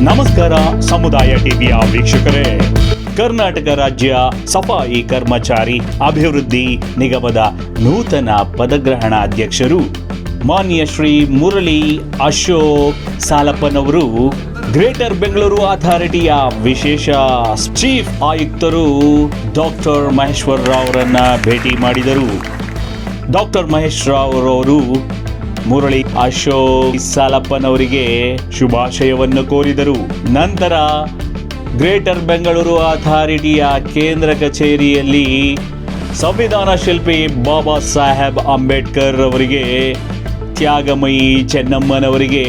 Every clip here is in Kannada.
ನಮಸ್ಕಾರ ಸಮುದಾಯ ಟಿವಿಯ ವೀಕ್ಷಕರೇ, ಕರ್ನಾಟಕ ರಾಜ್ಯ ಸಫಾಯಿ ಕರ್ಮಚಾರಿ ಅಭಿವೃದ್ಧಿ ನಿಗಮದ ನೂತನ ಪದಗ್ರಹಣ ಅಧ್ಯಕ್ಷರು ಮಾನ್ಯ ಶ್ರೀ ಮುರಳಿ ಅಶೋಕ್ ಸಾಲಪ್ಪನವರು ಗ್ರೇಟರ್ ಬೆಂಗಳೂರು ಅಥಾರಿಟಿಯ ವಿಶೇಷ ಚೀಫ್ ಆಯುಕ್ತರು ಡಾಕ್ಟರ್ ಮಹೇಶ್ವರ್ ರಾವ್ ಅವರನ್ನ ಭೇಟಿ ಮಾಡಿದರು. ಡಾಕ್ಟರ್ ಮಹೇಶ್ ರಾವ್ ಅವರು ಮುರಳಿ ಅಶೋಕ್ ಸಾಲಪ್ಪನವರಿಗೆ ಶುಭಾಶಯವನ್ನು ಕೋರಿದರು. ನಂತರ ಗ್ರೇಟರ್ ಬೆಂಗಳೂರು ಅಥಾರಿಟಿಯ ಕೇಂದ್ರ ಕಚೇರಿಯಲ್ಲಿ ಸಂವಿಧಾನ ಶಿಲ್ಪಿ ಬಾಬಾ ಸಾಹೇಬ್ ಅಂಬೇಡ್ಕರ್ ಅವರಿಗೆ, ತ್ಯಾಗಮಯಿ ಚೆನ್ನಮ್ಮನವರಿಗೆ,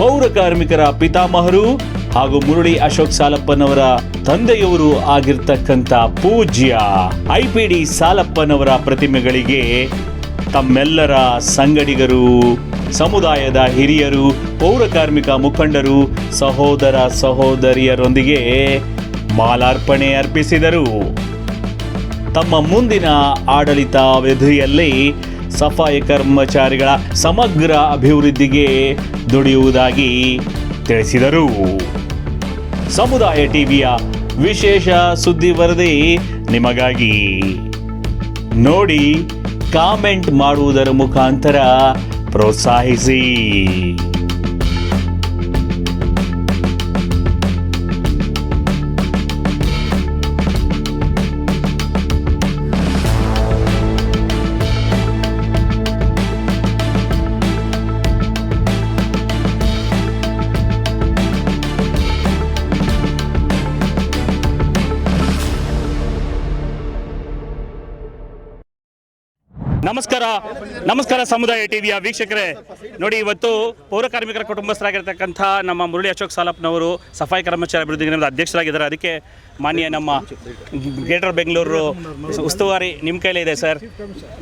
ಪೌರ ಕಾರ್ಮಿಕರ ಪಿತಾಮಹರು ಹಾಗೂ ಮುರಳಿ ಅಶೋಕ್ ಸಾಲಪ್ಪನವರ ತಂದೆಯವರು ಆಗಿರ್ತಕ್ಕಂಥ ಪೂಜ್ಯ IPD ಸಾಲಪ್ಪನವರ ಪ್ರತಿಮೆಗಳಿಗೆ ತಮ್ಮೆಲ್ಲರ ಸಂಗಡಿಗರು, ಸಮುದಾಯದ ಹಿರಿಯರು, ಪೌರ ಕಾರ್ಮಿಕ ಮುಖಂಡರು, ಸಹೋದರ ಸಹೋದರಿಯರೊಂದಿಗೆ ಮಾಲಾರ್ಪಣೆ ಅರ್ಪಿಸಿದರು. ತಮ್ಮ ಮುಂದಿನ ಆಡಳಿತಾವಧಿಯಲ್ಲಿ ಸಫಾಯಿ ಕರ್ಮಚಾರಿಗಳ ಸಮಗ್ರ ಅಭಿವೃದ್ಧಿಗೆ ದುಡಿಯುವುದಾಗಿ ತಿಳಿಸಿದರು. ಸಮುದಾಯ ಟಿವಿಯ ವಿಶೇಷ ಸುದ್ದಿ ವರದಿ ನಿಮಗಾಗಿ. ನೋಡಿ, ಕಾಮೆಂಟ್ ಮಾಡುವುದರ ಮುಖಾಂತರ ಪ್ರೋತ್ಸಾಹಿಸಿ. ನಮಸ್ಕಾರ ಸಮುದಾಯ ಟಿವಿಯ ವೀಕ್ಷಕರೇ, ನೋಡಿ, ಇವತ್ತು ಪೌರ ಕಾರ್ಮಿಕರ ಕುಟುಂಬಸ್ಥರಾಗಿರ್ತಕ್ಕಂಥ ನಮ್ಮ ಮುರಳಿ ಅಶೋಕ್ ಸಾಲಪ್ಪನವರು ಸಫಾಯಿ ಕರ್ಮಚಾರಿ ಅಭಿವೃದ್ಧಿ ನಿಗಮದ ಅಧ್ಯಕ್ಷರಾಗಿದ್ದಾರೆ. ಅದಕ್ಕೆ ಮಾನ್ಯ ನಮ್ಮ ಗ್ರೇಟರ್ ಬೆಂಗಳೂರು ಉಸ್ತುವಾರಿ ನಿಮ್ಮ ಕೈಲೇ ಇದೆ ಸರ್.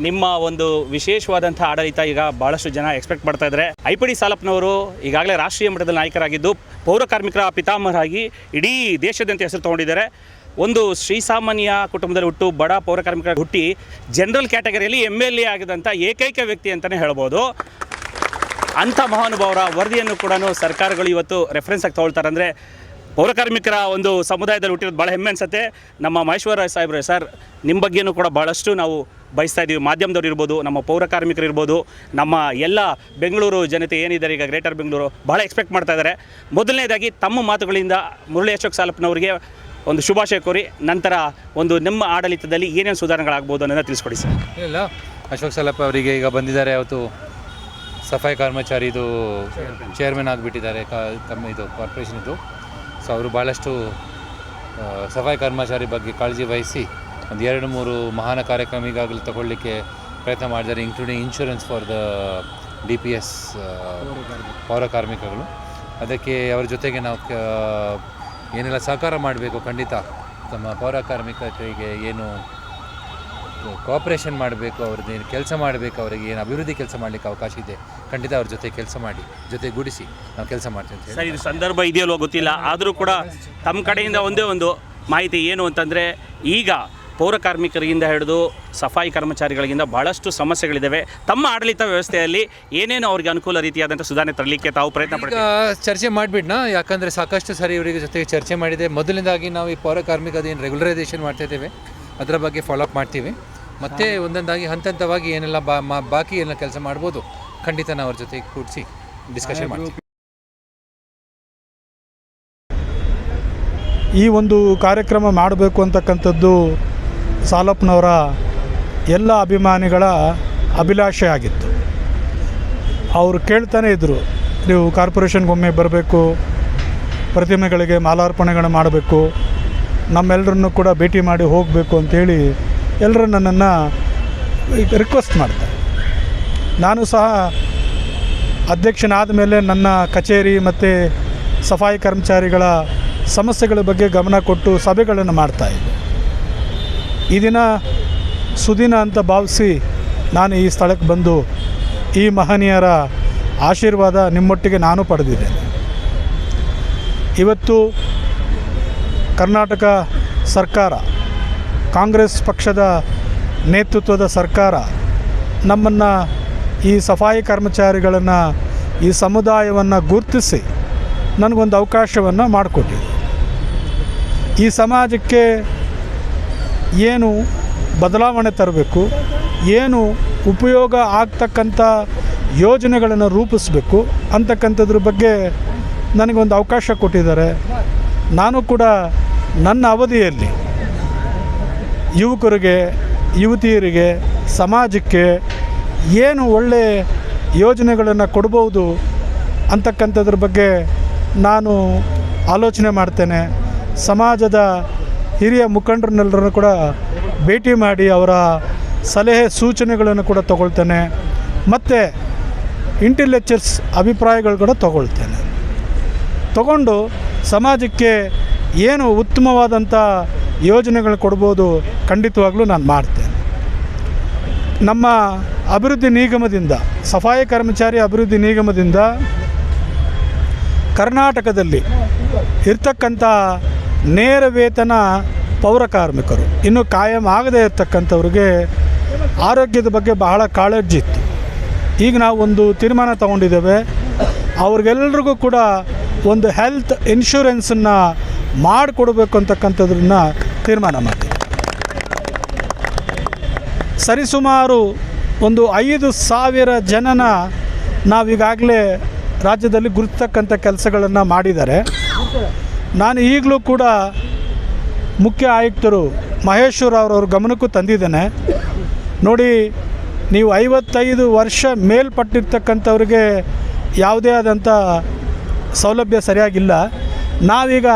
ನಿಮ್ಮ ಒಂದು ವಿಶೇಷವಾದಂಥ ಆಡಳಿತ ಈಗ ಭಾಳಷ್ಟು ಜನ ಎಕ್ಸ್ಪೆಕ್ಟ್ ಮಾಡ್ತಾ ಇದ್ದಾರೆ. IPD ಸಾಲಪ್ಪನವರು ಈಗಾಗಲೇ ರಾಷ್ಟ್ರೀಯ ಮಟ್ಟದಲ್ಲಿ ನಾಯಕರಾಗಿದ್ದು ಪೌರ ಕಾರ್ಮಿಕರ ಪಿತಾಮಹರಾಗಿ ಇಡೀ ದೇಶದಂತೆ ಹೆಸರು ತೊಗೊಂಡಿದ್ದಾರೆ. ಒಂದು ಶ್ರೀಸಾಮಾನ್ಯ ಕುಟುಂಬದಲ್ಲಿ ಹುಟ್ಟು ಬಡ ಪೌರ ಕಾರ್ಮಿಕರ ಹುಟ್ಟಿ ಜನರಲ್ ಕ್ಯಾಟಗರಿಯಲ್ಲಿ MLA ಆಗಿದಂಥ ಏಕೈಕ ವ್ಯಕ್ತಿ ಅಂತಲೇ ಹೇಳ್ಬೋದು. ಅಂಥ ಮಹಾನುಭಾವರ ವರದಿಯನ್ನು ಕೂಡ ಸರ್ಕಾರಗಳು ಇವತ್ತು ರೆಫರೆನ್ಸ್ ಆಗಿ ತೊಗೊಳ್ತಾರೆ. ಅಂದರೆ ಪೌರ ಕಾರ್ಮಿಕರ ಒಂದು ಸಮುದಾಯದಲ್ಲಿ ಹುಟ್ಟಿರೋದು ಭಾಳ ಹೆಮ್ಮೆ ಅನಿಸುತ್ತೆ. ನಮ್ಮ ಮಹೇಶ್ವರ ಸಾಹೇಬ್ರೆ ಸರ್, ನಿಮ್ಮ ಬಗ್ಗೆಯೂ ಕೂಡ ಭಾಳಷ್ಟು ನಾವು ಬಯಸ್ತಾ ಇದ್ದೀವಿ. ಮಾಧ್ಯಮದವ್ರು ಇರ್ಬೋದು, ನಮ್ಮ ಪೌರ ಕಾರ್ಮಿಕರು ಇರ್ಬೋದು, ನಮ್ಮ ಎಲ್ಲ ಬೆಂಗಳೂರು ಜನತೆ ಏನಿದ್ದಾರೆ ಈಗ ಗ್ರೇಟರ್ ಬೆಂಗಳೂರು ಭಾಳ ಎಕ್ಸ್ಪೆಕ್ಟ್ ಮಾಡ್ತಾ ಇದ್ದಾರೆ. ಮೊದಲನೇದಾಗಿ ತಮ್ಮ ಮಾತುಗಳಿಂದ ಮುರಳಿ ಅಶೋಕ್ ಸಾಲಪ್ಪನವರಿಗೆ ಒಂದು ಶುಭಾಶಯ ಕೋರಿ, ನಂತರ ಒಂದು ನಿಮ್ಮ ಆಡಳಿತದಲ್ಲಿ ಏನೇನು ಸುಧಾರಣೆಗಳಾಗ್ಬೋದು ಅನ್ನೋದನ್ನ ತಿಳಿಸ್ಕೊಡಿ ಸರ್. ಇಲ್ಲ, ಅಶೋಕ್ ಸಾಲಪ್ಪ ಅವರಿಗೆ ಈಗ ಬಂದಿದ್ದಾರೆ. ಅವತ್ತು ಸಫಾಯಿ ಕರ್ಮಚಾರಿದು ಚೇರ್ಮನ್ ಆಗಿಬಿಟ್ಟಿದ್ದಾರೆ ಇದು ಕಾರ್ಪೊರೇಷನ್ದು. ಸೊ ಅವರು ಭಾಳಷ್ಟು ಸಫಾಯಿ ಕರ್ಮಚಾರಿ ಬಗ್ಗೆ ಕಾಳಜಿ ವಹಿಸಿ ಒಂದು 2-3 ಮಹಾನ ಕಾರ್ಯಕ್ರಮ ಈಗಾಗಲೇ ತಗೊಳ್ಳಿಕ್ಕೆ ಪ್ರಯತ್ನ ಮಾಡಿದ್ದಾರೆ, including insurance for the DPS ಪೌರ ಕಾರ್ಮಿಕಗಳು. ಅದಕ್ಕೆ ಅವರ ಜೊತೆಗೆ ನಾವು ಏನೆಲ್ಲ ಸಹಕಾರ ಮಾಡಬೇಕು, ಖಂಡಿತ ನಮ್ಮ ಪೌರ ಕಾರ್ಮಿಕರಿಗೆ ಏನು ಕೋಆಪ್ರೇಷನ್ ಮಾಡಬೇಕು, ಅವ್ರದ್ದು ಏನು ಕೆಲಸ ಮಾಡಬೇಕು, ಅವರಿಗೆ ಏನು ಅಭಿವೃದ್ಧಿ ಕೆಲಸ ಮಾಡಲಿಕ್ಕೆ ಅವಕಾಶ ಇದೆ, ಖಂಡಿತ ಅವ್ರ ಜೊತೆ ಕೆಲಸ ಮಾಡಿ, ಜೊತೆಗೂಡಿಸಿ ನಾವು ಕೆಲಸ ಮಾಡ್ತೀವಿ ಅಂತ ಹೇಳಿ. ಸರ್, ಇದು ಸಂದರ್ಭ ಇದೆಯಲ್ವೋ ಗೊತ್ತಿಲ್ಲ, ಆದರೂ ಕೂಡ ತಮ್ಮ ಕಡೆಯಿಂದ ಒಂದೇ ಒಂದು ಮಾಹಿತಿ ಏನು ಅಂತಂದರೆ, ಈಗ ಪೌರ ಕಾರ್ಮಿಕರಿಗಿಂದ ಹಿಡಿದು ಸಫಾಯಿ ಕರ್ಮಚಾರಿಗಳಿಗಿಂದ ಭಾಳಷ್ಟು ಸಮಸ್ಯೆಗಳಿದ್ದಾವೆ. ತಮ್ಮ ಆಡಳಿತ ವ್ಯವಸ್ಥೆಯಲ್ಲಿ ಏನೇನು ಅವ್ರಿಗೆ ಅನುಕೂಲ ರೀತಿಯಾದಂಥ ಸುಧಾರಣೆ ತರಲಿಕ್ಕೆ ತಾವು ಪ್ರಯತ್ನ ಪಡ್ತೀವಿ. ಚರ್ಚೆ ಮಾಡಿಬಿಡ್ನಾ, ಯಾಕಂದರೆ ಸಾಕಷ್ಟು ಸಾರಿ ಇವರಿಗೆ ಜೊತೆಗೆ ಚರ್ಚೆ ಮಾಡಿದೆ. ಮೊದಲನೇದಾಗಿ ನಾವು ಈ ಪೌರ ಕಾರ್ಮಿಕದ ಏನು ರೆಗ್ಯುಲರೈಸೇಷನ್ ಮಾಡ್ತಾಯಿದ್ದೇವೆ ಅದರ ಬಗ್ಗೆ ಫಾಲೋಅಪ್ ಮಾಡ್ತೀವಿ. ಮತ್ತು ಒಂದೊಂದಾಗಿ ಹಂತವಾಗಿ ಏನೆಲ್ಲ ಬಾಕಿ ಏನೆಲ್ಲ ಕೆಲಸ ಮಾಡ್ಬೋದು, ಖಂಡಿತ ನಾವು ಅವ್ರ ಜೊತೆಗೆ ಕೂಡಿಸಿ ಡಿಸ್ಕಷನ್ ಮಾಡ್ತೀವಿ. ಈ ಒಂದು ಕಾರ್ಯಕ್ರಮ ಮಾಡಬೇಕು ಅಂತಕ್ಕಂಥದ್ದು ಸಾಲಪ್ಪನವರ ಎಲ್ಲ ಅಭಿಮಾನಿಗಳ ಅಭಿಲಾಷೆ ಆಗಿತ್ತು. ಅವರು ಕೇಳ್ತಾನೆ ಇದ್ದರು, ನೀವು ಕಾರ್ಪೊರೇಷನ್ಗೊಮ್ಮೆ ಬರಬೇಕು, ಪ್ರತಿಮೆಗಳಿಗೆ ಮಾಲಾರ್ಪಣೆಗಳನ್ನು ಮಾಡಬೇಕು, ನಮ್ಮೆಲ್ಲರನ್ನು ಕೂಡ ಭೇಟಿ ಮಾಡಿ ಹೋಗಬೇಕು ಅಂಥೇಳಿ ಎಲ್ಲರೂ ನನ್ನನ್ನು ರಿಕ್ವೆಸ್ಟ್ ಮಾಡ್ತಾರೆ. ನಾನು ಸಹ ಅಧ್ಯಕ್ಷನಾದ ಮೇಲೆ ನನ್ನ ಕಚೇರಿ ಮತ್ತು ಸಫಾಯಿ ಕರ್ಮಚಾರಿಗಳ ಸಮಸ್ಯೆಗಳ ಬಗ್ಗೆ ಗಮನ ಕೊಟ್ಟು ಸಭೆಗಳನ್ನು ಮಾಡ್ತಾಯಿದ್ದೆ. ಈ ದಿನ ಸುದಿನ ಅಂತ ಭಾವಿಸಿ ನಾನು ಈ ಸ್ಥಳಕ್ಕೆ ಬಂದು ಈ ಮಹನೀಯರ ಆಶೀರ್ವಾದ ನಿಮ್ಮೊಟ್ಟಿಗೆ ನಾನು ಪಡೆದಿದ್ದೇನೆ. ಇವತ್ತು ಕರ್ನಾಟಕ ಸರ್ಕಾರ, ಕಾಂಗ್ರೆಸ್ ಪಕ್ಷದ ನೇತೃತ್ವದ ಸರ್ಕಾರ ನಮ್ಮನ್ನು ಈ ಸಫಾಯಿ ಕರ್ಮಚಾರಿಗಳನ್ನು, ಈ ಸಮುದಾಯವನ್ನು ಗುರುತಿಸಿ ನನಗೊಂದು ಅವಕಾಶವನ್ನು ಮಾಡಿಕೊಟ್ಟಿದೆ. ಈ ಸಮಾಜಕ್ಕೆ ಏನು ಬದಲಾವಣೆ ತರಬೇಕು, ಏನು ಉಪಯೋಗ ಆಗ್ತಕ್ಕಂಥ ಯೋಜನೆಗಳನ್ನು ರೂಪಿಸಬೇಕು ಅಂತಕ್ಕಂಥದ್ರ ಬಗ್ಗೆ ನನಗೊಂದು ಅವಕಾಶ ಕೊಟ್ಟಿದ್ದಾರೆ. ನಾನು ಕೂಡ ನನ್ನ ಅವಧಿಯಲ್ಲಿ ಯುವಕರಿಗೆ, ಯುವತಿಯರಿಗೆ, ಸಮಾಜಕ್ಕೆ ಏನು ಒಳ್ಳೆ ಯೋಜನೆಗಳನ್ನು ಕೊಡ್ಬೋದು ಅಂತಕ್ಕಂಥದ್ರ ಬಗ್ಗೆ ನಾನು ಆಲೋಚನೆ ಮಾಡ್ತೇನೆ. ಸಮಾಜದ ಹಿರಿಯ ಮುಖಂಡರನ್ನೆಲ್ಲರನ್ನು ಕೂಡ ಭೇಟಿ ಮಾಡಿ ಅವರ ಸಲಹೆ ಸೂಚನೆಗಳನ್ನು ಕೂಡ ತಗೊಳ್ತೇನೆ. ಮತ್ತು ಇಂಟೆಲೆಕ್ಚುಯಲ್ಸ್ ಅಭಿಪ್ರಾಯಗಳು ಕೂಡ ತಗೊಂಡು ಸಮಾಜಕ್ಕೆ ಏನು ಉತ್ತಮವಾದಂಥ ಯೋಜನೆಗಳು ಕೊಡ್ಬೋದು ಖಂಡಿತವಾಗ್ಲೂ ನಾನು ಮಾಡ್ತೇನೆ. ನಮ್ಮ ಅಭಿವೃದ್ಧಿ ನಿಗಮದಿಂದ, ಸಫಾಯಿ ಕರ್ಮಚಾರಿ ಅಭಿವೃದ್ಧಿ ನಿಗಮದಿಂದ ಕರ್ನಾಟಕದಲ್ಲಿ ಇರ್ತಕ್ಕಂಥ ನೇರ ವೇತನ ಪೌರ ಕಾರ್ಮಿಕರು, ಇನ್ನೂ ಕಾಯಂ ಆಗದೇ ಇರ್ತಕ್ಕಂಥವ್ರಿಗೆ ಆರೋಗ್ಯದ ಬಗ್ಗೆ ಬಹಳ ಕಾಳಜಿ ಇತ್ತು. ಈಗ ನಾವು ಒಂದು ತೀರ್ಮಾನ ತಗೊಂಡಿದ್ದೇವೆ, ಅವ್ರಿಗೆಲ್ರಿಗೂ ಕೂಡ ಒಂದು ಹೆಲ್ತ್ ಇನ್ಶೂರೆನ್ಸನ್ನು ಮಾಡಿಕೊಡ್ಬೇಕು ಅಂತಕ್ಕಂಥದ್ರನ್ನ ತೀರ್ಮಾನ ಮಾಡಿದೆ. ಸರಿಸುಮಾರು ಒಂದು 5,000 ಜನನ ನಾವೀಗಾಗಲೇ ರಾಜ್ಯದಲ್ಲಿ ಗುರುತಕ್ಕಂಥ ಕೆಲಸಗಳನ್ನು ಮಾಡಿದ್ದಾರೆ. ನಾನು ಈಗಲೂ ಕೂಡ ಮುಖ್ಯ ಆಯುಕ್ತರು ಮಹೇಶ್ವರ ಅವರವ್ರ ಗಮನಕ್ಕೂ ತಂದಿದ್ದೇನೆ. ನೋಡಿ, ನೀವು 55 ವರ್ಷ ಮೇಲ್ಪಟ್ಟಿರ್ತಕ್ಕಂಥವ್ರಿಗೆ ಯಾವುದೇ ಆದಂಥ ಸೌಲಭ್ಯ ಸರಿಯಾಗಿಲ್ಲ. ನಾವೀಗ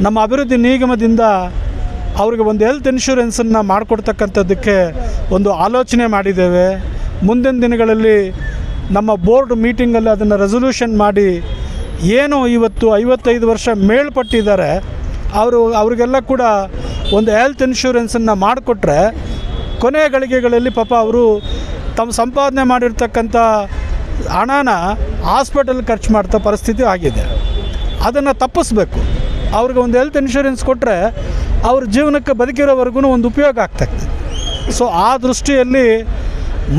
ನಮ್ಮ ಅಭಿವೃದ್ಧಿ ನಿಗಮದಿಂದ ಅವ್ರಿಗೆ ಒಂದು ಹೆಲ್ತ್ ಇನ್ಶೂರೆನ್ಸನ್ನು ಮಾಡಿಕೊಡ್ತಕ್ಕಂಥದ್ದಕ್ಕೆ ಒಂದು ಆಲೋಚನೆ ಮಾಡಿದ್ದೇವೆ. ಮುಂದಿನ ದಿನಗಳಲ್ಲಿ ನಮ್ಮ ಬೋರ್ಡ್ ಮೀಟಿಂಗಲ್ಲಿ ಅದನ್ನು ರೆಸೊಲ್ಯೂಷನ್ ಮಾಡಿ, ಏನು ಇವತ್ತು 55 ವರ್ಷ ಮೇಲ್ಪಟ್ಟಿದ್ದಾರೆ ಅವ್ರಿಗೆಲ್ಲ ಕೂಡ ಒಂದು ಹೆಲ್ತ್ ಇನ್ಶೂರೆನ್ಸನ್ನು ಮಾಡಿಕೊಟ್ರೆ ಕೊನೆಯ ಗಳಿಗೆಗಳಲ್ಲಿ ಪಾಪ ಅವರು ತಮ್ಮ ಸಂಪಾದನೆ ಮಾಡಿರ್ತಕ್ಕಂಥ ಹಣನ ಹಾಸ್ಪಿಟಲ್ ಖರ್ಚು ಮಾಡ್ತಾ ಪರಿಸ್ಥಿತಿ ಆಗಿದೆ. ಅದನ್ನು ತಪ್ಪಿಸ್ಬೇಕು. ಅವ್ರಿಗೆ ಒಂದು ಹೆಲ್ತ್ ಇನ್ಶೂರೆನ್ಸ್ ಕೊಟ್ಟರೆ ಅವ್ರ ಜೀವನಕ್ಕೆ ಬದುಕಿರೋವರೆಗೂ ಒಂದು ಉಪಯೋಗ ಆಗ್ತದೆ. ಸೊ ಆ ದೃಷ್ಟಿಯಲ್ಲಿ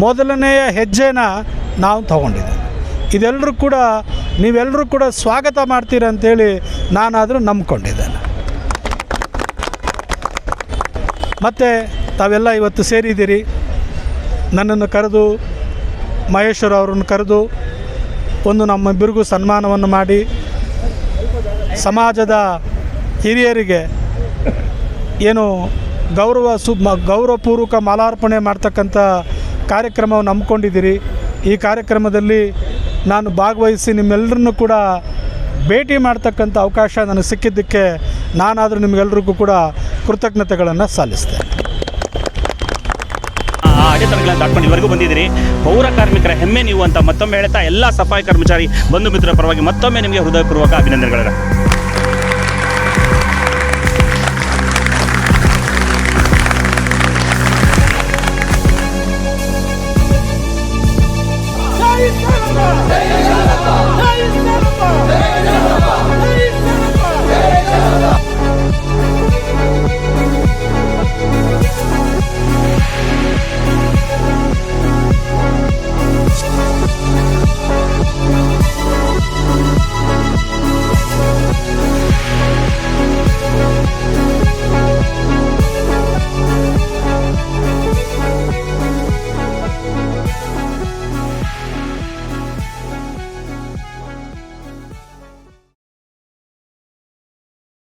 ಮೊದಲನೆಯ ಹೆಜ್ಜೆನ ನಾವು ತಗೊಂಡಿದ್ದೇವೆ. ಇದೆಲ್ಲರೂ ಕೂಡ ನೀವೆಲ್ಲರೂ ಕೂಡ ಸ್ವಾಗತ ಮಾಡ್ತೀರ ಅಂಥೇಳಿ ನಾನಾದರೂ ನಂಬ್ಕೊಂಡಿದ್ದೇನೆ. ಮತ್ತು ತಾವೆಲ್ಲ ಇವತ್ತು ಸೇರಿದ್ದೀರಿ. ನನ್ನನ್ನು ಕರೆದು, ಮಹೇಶ್ವರ ಅವರನ್ನು ಕರೆದು ಒಂದು ನಮ್ಮಿಬ್ಬರಿಗೂ ಸನ್ಮಾನವನ್ನು ಮಾಡಿ, ಸಮಾಜದ ಹಿರಿಯರಿಗೆ ಏನು ಗೌರವಪೂರ್ವಕ ಮಾಲಾರ್ಪಣೆ ಮಾಡ್ತಕ್ಕಂಥ ಕಾರ್ಯಕ್ರಮವನ್ನು ಹಮ್ಮಿಕೊಂಡಿದ್ದೀರಿ. ಈ ಕಾರ್ಯಕ್ರಮದಲ್ಲಿ ನಾನು ಭಾಗವಹಿಸಿ ನಿಮ್ಮೆಲ್ಲರನ್ನೂ ಕೂಡ ಭೇಟಿ ಮಾಡ್ತಕ್ಕಂಥ ಅವಕಾಶ ನನಗೆ ಸಿಕ್ಕಿದ್ದಕ್ಕೆ ನಾನಾದರೂ ನಿಮಗೆಲ್ಲರಿಗೂ ಕೂಡ ಕೃತಜ್ಞತೆಗಳನ್ನು ಸಲ್ಲಿಸ್ತೇನೆ. ಅಡೆತಡೆಗಳನ್ನು ದಾಟ್ಕೊಂಡು ಇವರೆಗೂ ಬಂದಿದ್ದೀರಿ. ಪೌರ ಕಾರ್ಮಿಕರ ಹೆಮ್ಮೆ ನೀವು ಅಂತ ಮತ್ತೊಮ್ಮೆ ಹೇಳ್ತಾ ಎಲ್ಲ ಸಫಾಯಿ ಕರ್ಮಚಾರಿ ಬಂಧು ಮಿತ್ರರ ಪರವಾಗಿ ಮತ್ತೊಮ್ಮೆ ನಿಮಗೆ ಹೃದಯಪೂರ್ವಕ ಅಭಿನಂದನೆಗಳು. ಜೈ